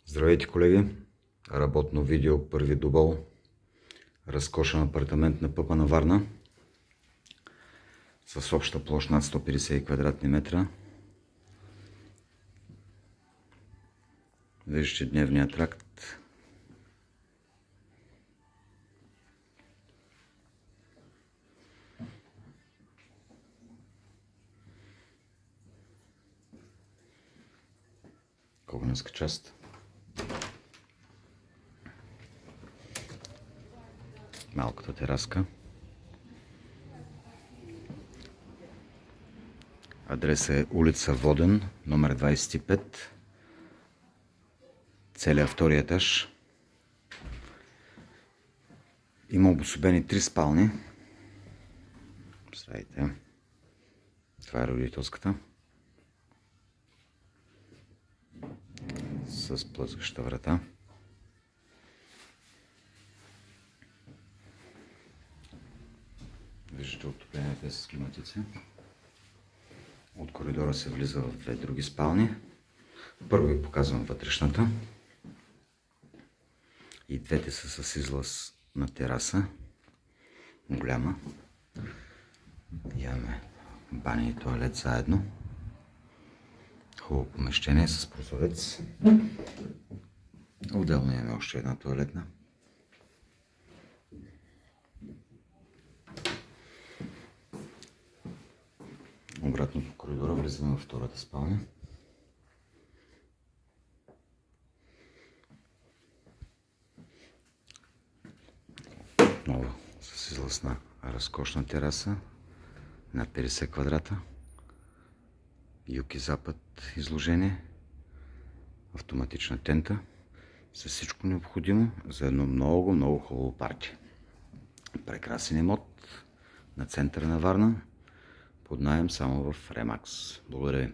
Здравейте, колеги! Работно видео, първи дубъл. Разкошен апартамент на ПП на Варна с обща площ над 150 квадратни метра. Виждате дневния тракт. Кухненска част. Малката тераска. Адресът е улица Воден, номер 25. Целият втори етаж. Има обособени 3 спални. Представете. Това е родителската. С плъзгаща врата. Виждате отоплението с климатици. От коридора се влиза в 2 други спални. Първо ви показвам вътрешната. И двете са с излаз на тераса. Голяма. Имаме баня и тоалет заедно. Хубаво помещение с прозорец. Отделно имаме още една тоалетна. Обратно по коридора влизаме във втората спалня. Отново с излъзна разкошна тераса на 50 квадрата. Юг и запад изложение. Автоматична тента. С всичко необходимо за едно много хубаво парти. Прекрасен имот на центъра на Варна. Под наем само в Ремакс. Благодаря ви.